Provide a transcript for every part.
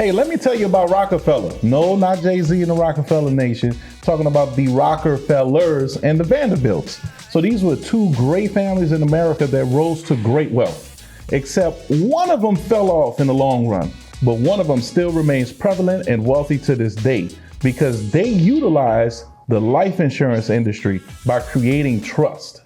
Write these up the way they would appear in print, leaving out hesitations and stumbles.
Hey, let me tell you about Rockefeller. No, not Jay-Z and the Rockefeller Nation. Talking about the Rockefellers and the Vanderbilts. So these were two great families in America that rose to great wealth. Except one of them fell off in the long run, but one of them still remains prevalent and wealthy to this day because they utilize the life insurance industry by creating trust.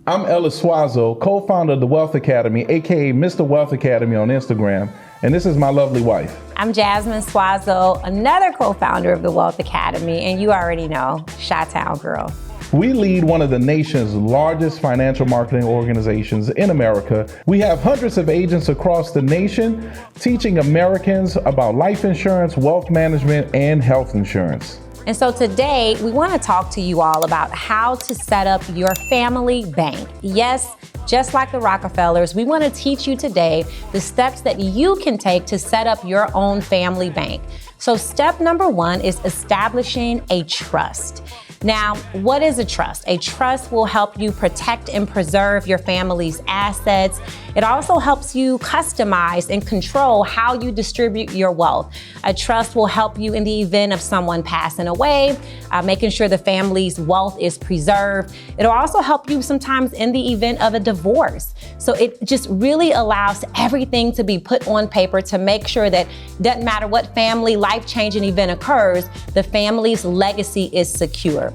I'm Ellis Suazo, co-founder of the Wealth Academy, aka Mr. Wealth Academy on Instagram, and this is my lovely wife. I'm Jasmine Suazo, another co-founder of the Wealth Academy, and you already know, Chi-Town girl. We lead one of the nation's largest financial marketing organizations in America. We have hundreds of agents across the nation teaching Americans about life insurance, wealth management, and health insurance. And so today, we want to talk to you all about how to set up your family bank. Yes, just like the Rockefellers, we want to teach you today the steps that you can take to set up your own family bank. So step number one is establishing a trust. Now, what is a trust? A trust will help you protect and preserve your family's assets. It also helps you customize and control how you distribute your wealth. A trust will help you in the event of someone passing away, making sure the family's wealth is preserved. It'll also help you sometimes in the event of a divorce. So it just really allows everything to be put on paper to make sure that doesn't matter what family life-changing event occurs, the family's legacy is secure.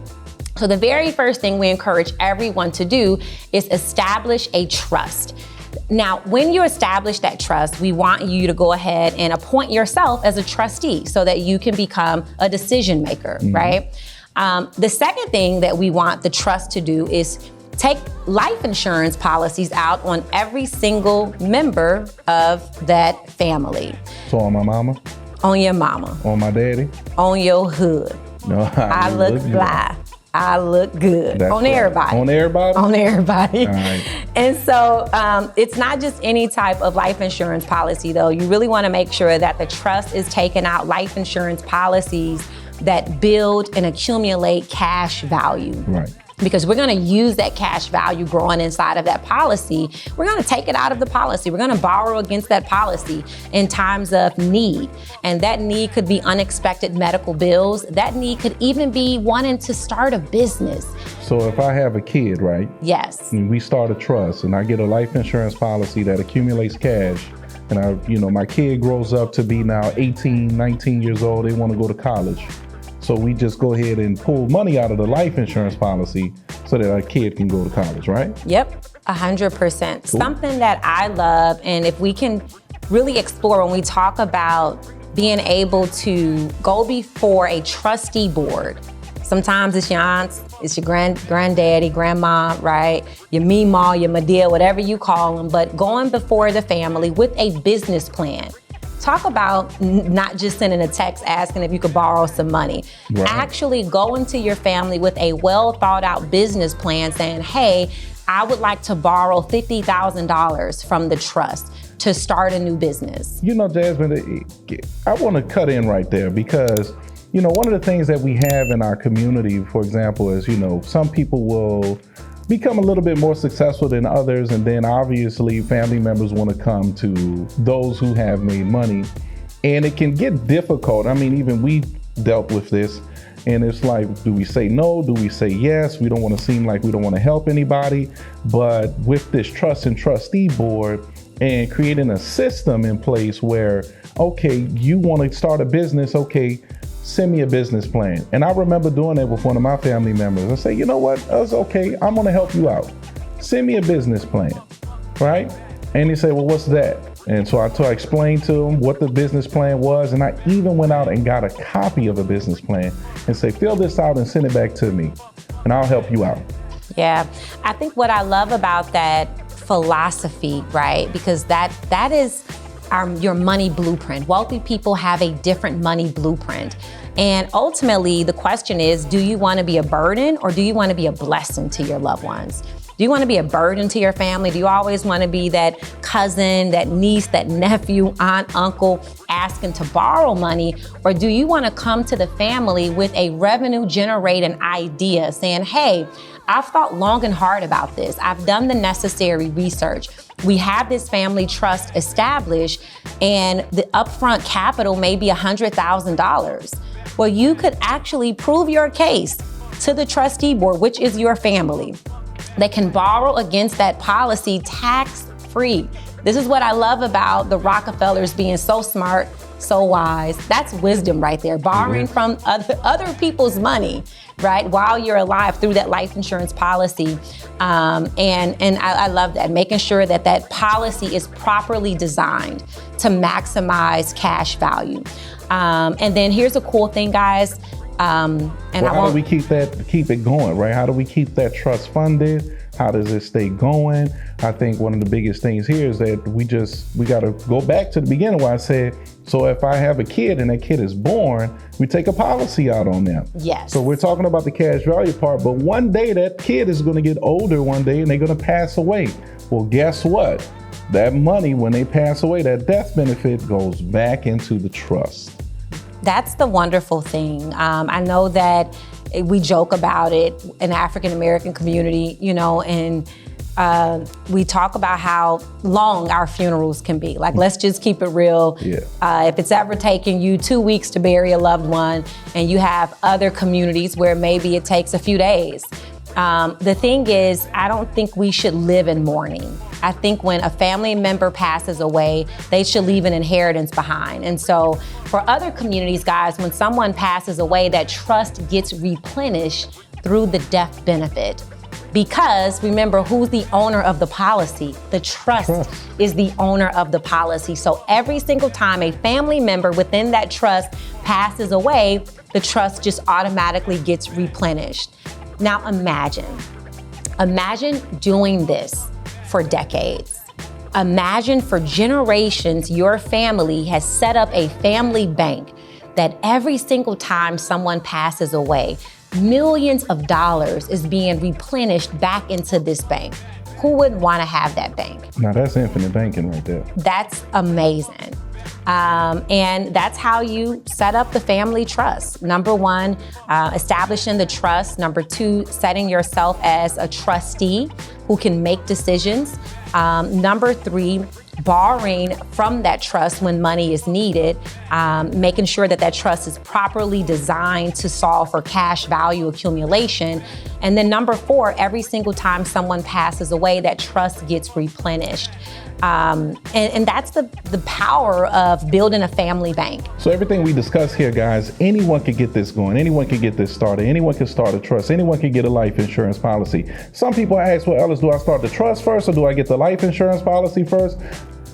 So the very first thing we encourage everyone to do is establish a trust. Now, when you establish that trust, we want you to go ahead and appoint yourself as a trustee so that you can become a decision maker, right? The second thing that we want the trust to do is take life insurance policies out on every single member of that family. So on my mama? On your mama. On my daddy? On your hood. No, I look fly. I look good. That's on right. everybody. On everybody? On everybody. All right. And so it's not just any type of life insurance policy, though. You really want to make sure that the trust is taking out life insurance policies that build and accumulate cash value. Right. Because we're going to use that cash value growing inside of that policy. We're going to take it out of the policy. We're going to borrow against that policy in times of need. And that need could be unexpected medical bills. That need could even be wanting to start a business. So if I have a kid, right? Yes. And we start a trust and I get a life insurance policy that accumulates cash and my kid grows up to be now 18, 19 years old, they want to go to college. So we just go ahead and pull money out of the life insurance policy so that our kid can go to college, right? Yep, 100%. Cool. Something that I love, and if we can really explore when we talk about being able to go before a trustee board. Sometimes it's your aunts, it's your granddaddy, grandma, right? Your meemaw, your madia, whatever you call them, but going before the family with a business plan. Talk about not just sending a text asking if you could borrow some money. Right. Actually go into your family with a well thought out business plan saying, hey, I would like to borrow $50,000 from the trust to start a new business. Jasmine, I want to cut in right there because, one of the things that we have in our community, for example, is, some people will become a little bit more successful than others, and then obviously family members want to come to those who have made money, and it can get difficult. I mean, even we dealt with this, and it's like, do we say no? Do we say yes? We don't want to seem like we don't want to help anybody, but with this trust and trustee board and creating a system in place where, okay, you want to start a business, okay, send me a business plan. And I remember doing that with one of my family members. I say, you know what, that's okay, I'm gonna help you out. Send me a business plan, right? And he said, well, what's that? And so I explained to him what the business plan was, and I even went out and got a copy of a business plan and say, fill this out and send it back to me, and I'll help you out. Yeah, I think what I love about that philosophy, right, because that is your money blueprint. Wealthy people have a different money blueprint. And ultimately, the question is, do you want to be a burden or do you want to be a blessing to your loved ones? Do you want to be a burden to your family? Do you always want to be that cousin, that niece, that nephew, aunt, uncle asking to borrow money? Or do you want to come to the family with a revenue generating idea saying, hey, I've thought long and hard about this. I've done the necessary research. We have this family trust established, and the upfront capital may be $100,000. Well, you could actually prove your case to the trustee board, which is your family. They can borrow against that policy tax-free. This is what I love about the Rockefellers being so smart, so wise. That's wisdom right there, borrowing from other people's money, right, while you're alive through that life insurance policy. And I love that, making sure that that policy is properly designed to maximize cash value. And then here's a cool thing, guys. How do we keep it going, right? How do we keep that trust funded? How does it stay going? I think one of the biggest things here is that we got to go back to the beginning where I said, so if I have a kid and that kid is born, we take a policy out on them. Yes. So we're talking about the cash value part, but one day that kid is going to get older one day and they're going to pass away. Well, guess what? That money, when they pass away, that death benefit goes back into the trust. That's the wonderful thing. I know that we joke about it in the African American community, and we talk about how long our funerals can be. Like, let's just keep it real. Yeah. If it's ever taken you 2 weeks to bury a loved one, and you have other communities where maybe it takes a few days. The thing is, I don't think we should live in mourning. I think when a family member passes away, they should leave an inheritance behind. And so for other communities, guys, when someone passes away, that trust gets replenished through the death benefit. Because remember, who's the owner of the policy? The trust is the owner of the policy. So every single time a family member within that trust passes away, the trust just automatically gets replenished. Now imagine doing this for decades. Imagine for generations, your family has set up a family bank that every single time someone passes away, millions of dollars is being replenished back into this bank. Who would want to have that bank? Now that's infinite banking right there. That's amazing. And that's how you set up the family trust. Number one, establishing the trust. Number two, setting yourself as a trustee who can make decisions. Number three, borrowing from that trust when money is needed, making sure that that trust is properly designed to solve for cash value accumulation. And then number four, every single time someone passes away, that trust gets replenished. And that's the power of building a family bank. So everything we discuss here, guys, anyone can get this going. Anyone can get this started. Anyone can start a trust. Anyone can get a life insurance policy. Some people ask, well, Ellis, do I start the trust first or do I get the life insurance policy first?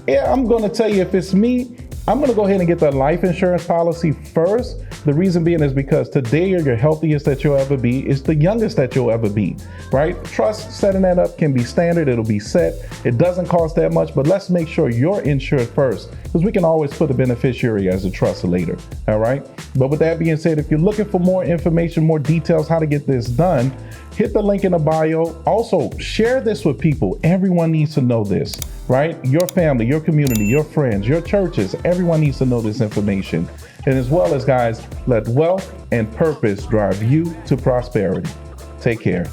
Yeah, I'm going to tell you, if it's me, I'm going to go ahead and get the life insurance policy first. The reason being is because today you're your healthiest that you'll ever be. It's the youngest that you'll ever be, right? Trust, setting that up can be standard. It'll be set. It doesn't cost that much, but let's make sure you're insured first, because we can always put a beneficiary as a trust later, all right? But with that being said, if you're looking for more information, more details, how to get this done, hit the link in the bio. Also, share this with people. Everyone needs to know this, right? Your family, your community, your friends, your churches, everyone needs to know this information. And as well as, guys, let wealth and purpose drive you to prosperity. Take care.